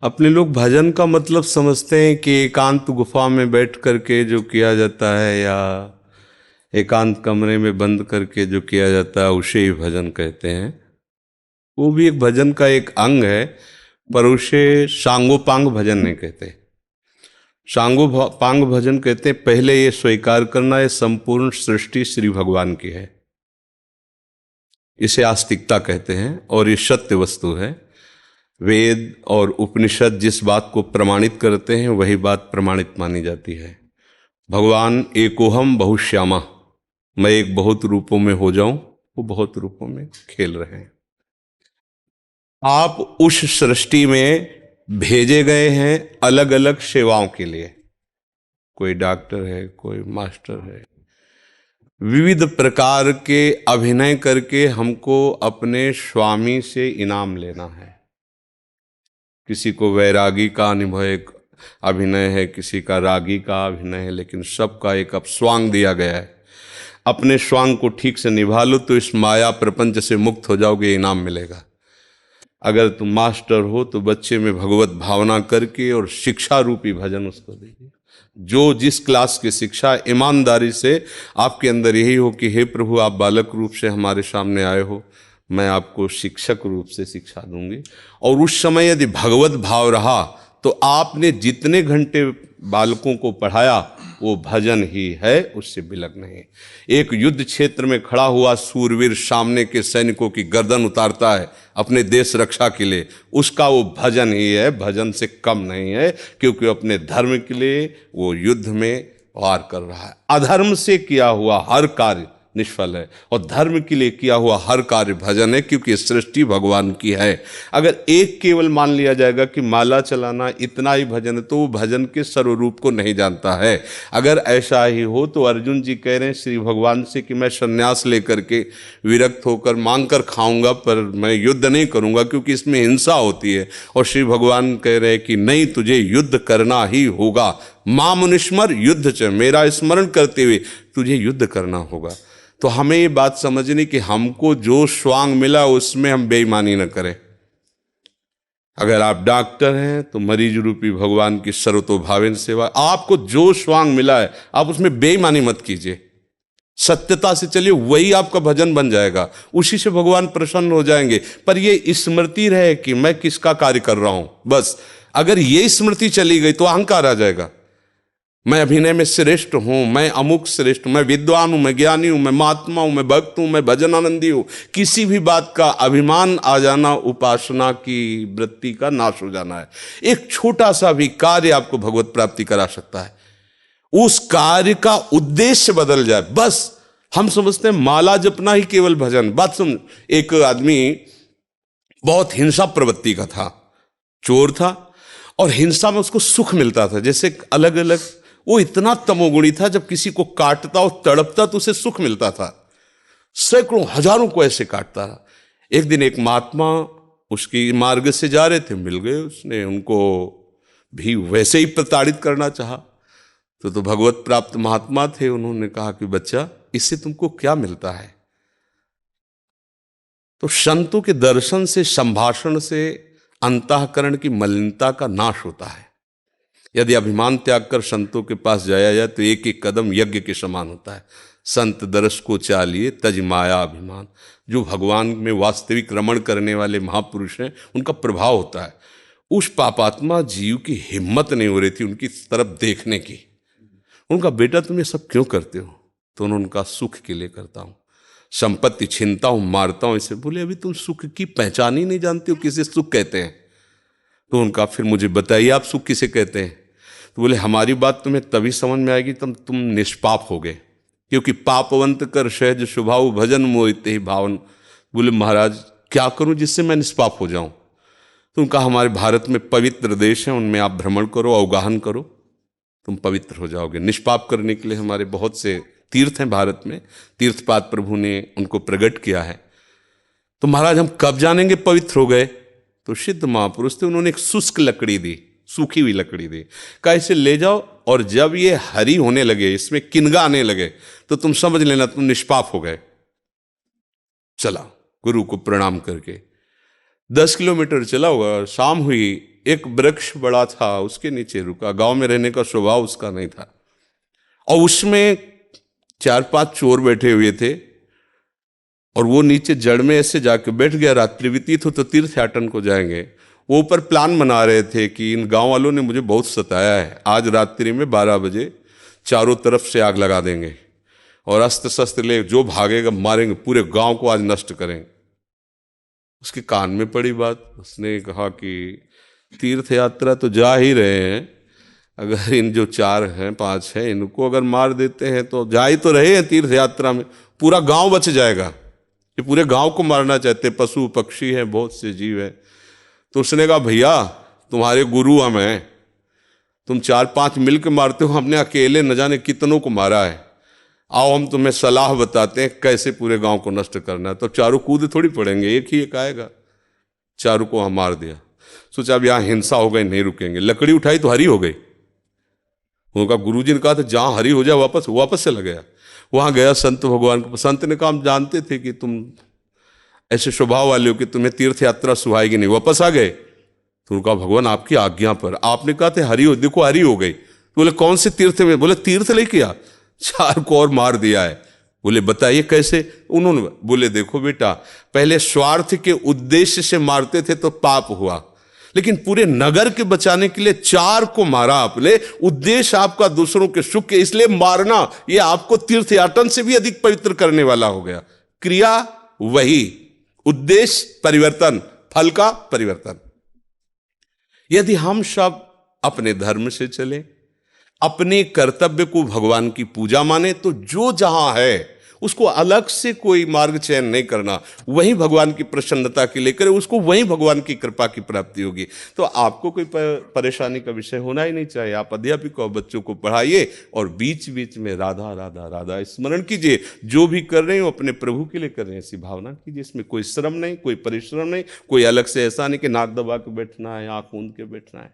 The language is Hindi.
अपने लोग भजन का मतलब समझते हैं कि एकांत गुफा में बैठ करके जो किया जाता है या एकांत कमरे में बंद करके जो किया जाता है उसे ही भजन कहते हैं। वो भी एक भजन का एक अंग है, पर उसे सांगोपांग भजन नहीं कहते। सांगोपांग भजन कहते हैं पहले ये स्वीकार करना है संपूर्ण सृष्टि श्री भगवान की है, इसे आस्तिकता कहते हैं और ये सत्य वस्तु है। वेद और उपनिषद जिस बात को प्रमाणित करते हैं वही बात प्रमाणित मानी जाती है। भगवान एकोहम बहुश्यामा, मैं एक बहुत रूपों में हो जाऊं, वो बहुत रूपों में खेल रहे हैं। आप उस सृष्टि में भेजे गए हैं अलग अलग सेवाओं के लिए। कोई डॉक्टर है, कोई मास्टर है, विविध प्रकार के अभिनय करके हमको अपने स्वामी से इनाम लेना है। किसी को वैरागी का अनुभव एक अभिनय है, किसी का रागी का अभिनय है, लेकिन सबका एक अब स्वांग दिया गया है। अपने स्वांग को ठीक से निभा लो तो इस माया प्रपंच से मुक्त हो जाओगे, इनाम मिलेगा। अगर तुम मास्टर हो तो बच्चे में भगवत भावना करके और शिक्षा रूपी भजन उसको दीजिए। जो जिस क्लास की शिक्षा ईमानदारी से आपके अंदर यही हो कि हे प्रभु, आप बालक रूप से हमारे सामने आए हो, मैं आपको शिक्षक रूप से शिक्षा दूंगी। और उस समय यदि भगवत भाव रहा तो आपने जितने घंटे बालकों को पढ़ाया वो भजन ही है, उससे बिलग नहीं। एक युद्ध क्षेत्र में खड़ा हुआ सूरवीर सामने के सैनिकों की गर्दन उतारता है अपने देश रक्षा के लिए, उसका वो भजन ही है, भजन से कम नहीं है, क्योंकि अपने धर्म के लिए वो युद्ध में वार कर रहा है। अधर्म से किया हुआ हर कार्य निष्फल है और धर्म के लिए किया हुआ हर कार्य भजन है, क्योंकि सृष्टि भगवान की है। अगर एक केवल मान लिया जाएगा कि माला चलाना इतना ही भजन है तो वो भजन के सर्वरूप को नहीं जानता है। अगर ऐसा ही हो तो अर्जुन जी कह रहे हैं श्री भगवान से कि मैं संन्यास लेकर के विरक्त होकर मांग कर खाऊंगा, पर मैं युद्ध नहीं करूंगा क्योंकि इसमें हिंसा होती है। और श्री भगवान कह रहे हैं कि नहीं, तुझे युद्ध करना ही होगा। मां मुनिस्मर युद्ध च, मेरा स्मरण करते हुए तुझे युद्ध करना होगा। तो हमें ये बात समझनी कि हमको जो स्वांग मिला उसमें हम बेईमानी न करें। अगर आप डॉक्टर हैं तो मरीज रूपी भगवान की सर्वतोभावेन सेवा, आपको जो स्वांग मिला है आप उसमें बेईमानी मत कीजिए, सत्यता से चलिए, वही आपका भजन बन जाएगा, उसी से भगवान प्रसन्न हो जाएंगे। पर ये स्मृति रहे कि मैं किसका कार्य कर रहा हूं, बस अगर ये स्मृति चली गई तो अहंकार आ जाएगा। मैं अभिनय में श्रेष्ठ हूं, मैं अमुक श्रेष्ठ, मैं विद्वान हूं, मैं ज्ञानी हूं, मैं महात्मा हूं, मैं भक्त हूं, मैं भजन आनंदी हूं। किसी भी बात का अभिमान आ जाना उपासना की वृत्ति का नाश हो जाना है। एक छोटा सा भी कार्य आपको भगवत प्राप्ति करा सकता है, उस कार्य का उद्देश्य बदल जाए। बस हम समझते हैं माला जपना ही केवल भजन। बात सुन, एक आदमी बहुत हिंसा प्रवृत्ति का था, चोर था, और हिंसा में उसको सुख मिलता था। जैसे अलग अलग, वो इतना तमोगुणी था, जब किसी को काटता और तड़पता तो उसे सुख मिलता था। सैकड़ों हजारों को ऐसे काटता था। एक दिन एक महात्मा उसकी मार्ग से जा रहे थे, मिल गए, उसने उनको भी वैसे ही प्रताड़ित करना चाहा। तो भगवत प्राप्त महात्मा थे, उन्होंने कहा कि बच्चा, इससे तुमको क्या मिलता है? तो संतों के दर्शन से, संभाषण से अंतःकरण की मलिनता का नाश होता है। यदि अभिमान त्याग कर संतों के पास जाया जाए तो एक एक कदम यज्ञ के समान होता है। संत दरस को चालिए तज माया अभिमान। जो भगवान में वास्तविक रमण करने वाले महापुरुष हैं, उनका प्रभाव होता है। उस पापात्मा जीव की हिम्मत नहीं हो रही थी उनकी तरफ देखने की। उनका बेटा तुम ये सब क्यों करते हो? तो उन्होंने कहा सुख के लिए करता हूं, संपत्ति छीनता हूं, मारता हूं। इसे बोले अभी तुम सुख की पहचान ही नहीं जानते हो, किसे सुख कहते हैं? तो उनका फिर मुझे बताइए आप सुख किसे कहते हैं? तो बोले हमारी बात तुम्हें तभी समझ में आएगी तब तुम निष्पाप हो गए, क्योंकि पापवंत कर सहज स्वभाव भजन मोहिते ही भावन। बोले महाराज क्या करूं जिससे मैं निष्पाप हो जाऊं? तो उनका हमारे भारत में पवित्र देश है, उनमें आप भ्रमण करो, अवगाहन करो, तुम पवित्र हो जाओगे। निष्पाप करने के लिए हमारे बहुत से तीर्थ हैं भारत में, तीर्थपाद प्रभु ने उनको प्रकट किया है। तो महाराज हम कब जानेंगे पवित्र हो गए? तो सिद्ध महापुरुष थे, उन्होंने एक शुष्क लकड़ी दी, सूखी हुई लकड़ी दी, कहा इसे ले जाओ और जब ये हरी होने लगे, इसमें किनगा आने लगे, तो तुम समझ लेना तुम निष्पाप हो गए। चला गुरु को प्रणाम करके 10 किलोमीटर चला होगा, शाम हुई, एक वृक्ष बड़ा था, उसके नीचे रुका। गांव में रहने का स्वभाव उसका नहीं था, और उसमें 4-5 चोर बैठे हुए थे, और वो नीचे जड़ में ऐसे जाके बैठ गया। रात्रि व्यतीत हो तो तीर्थयाटन को जाएंगे। वो ऊपर प्लान बना रहे थे कि इन गांव वालों ने मुझे बहुत सताया है, आज रात्रि में 12 बजे चारों तरफ से आग लगा देंगे और अस्त्र शस्त्र ले जो भागेगा मारेंगे, पूरे गांव को आज नष्ट करेंगे। उसके कान में पड़ी बात। उसने कहा कि तीर्थ यात्रा तो जा ही रहे हैं, अगर इन जो 4 हैं 5 हैं इनको अगर मार देते हैं तो जा ही तो रहे हैं तीर्थ यात्रा में, पूरा गांव बच जाएगा। ये पूरे गांव को मारना चाहते, पशु पक्षी हैं, बहुत से जीव हैं। तो उसने कहा भैया तुम्हारे गुरु हम हैं, तुम 4-5 मिलकर मारते हो, हमने अकेले न जाने कितनों को मारा है, आओ हम तुम्हें सलाह बताते हैं कैसे पूरे गांव को नष्ट करना है। तो चारों कूद थोड़ी पड़ेंगे, एक ही एक आएगा। चारों को हम मार दिया। सोचा अब यहां हिंसा हो गई, नहीं रुकेंगे। लकड़ी उठाई तो हरी हो गई। उनका गुरुजी ने कहा था जहां हरी हो जाए वापस चला गया। वहां गया संत भगवान को। संत ने कहा हम जानते थे कि तुम ऐसे स्वभाव वाले हो कि तुम्हें तीर्थ यात्रा सुहाएगी नहीं, वापस आ गए। तो उनका भगवान आपकी आज्ञा पर, आपने कहा था हरी हो, देखो हरी हो गई। तो बोले कौन से तीर्थ में? बोले तीर्थ ले किया, 4 को और मार दिया है। बोले बताइए कैसे? उन्होंने बोले देखो बेटा, पहले स्वार्थ के उद्देश्य से मारते थे तो पाप हुआ, लेकिन पूरे नगर के बचाने के लिए 4 को मारा आपने। उद्देश्य आपका दूसरों के सुख के, इसलिए मारना ये आपको तीर्थयाटन से भी अधिक पवित्र करने वाला हो गया। क्रिया वही, उद्देश्य परिवर्तन, फल का परिवर्तन। यदि हम सब अपने धर्म से चले, अपने कर्तव्य को भगवान की पूजा माने, तो जो जहां है उसको अलग से कोई मार्ग चयन नहीं करना, वही भगवान की प्रसन्नता के लिए करे, उसको वही भगवान की कृपा की प्राप्ति होगी। तो आपको कोई परेशानी का विषय होना ही नहीं चाहिए। आप अध्यापक और बच्चों को पढ़ाइए और बीच बीच में राधा राधा राधा स्मरण कीजिए। जो भी कर रहे हो अपने प्रभु के लिए कर रहे हैं, ऐसी भावना कीजिए। इसमें कोई श्रम नहीं, कोई परिश्रम नहीं, कोई अलग से ऐसा नहीं कि नाक दबा के बैठना है, आंख मूंद के बैठना है।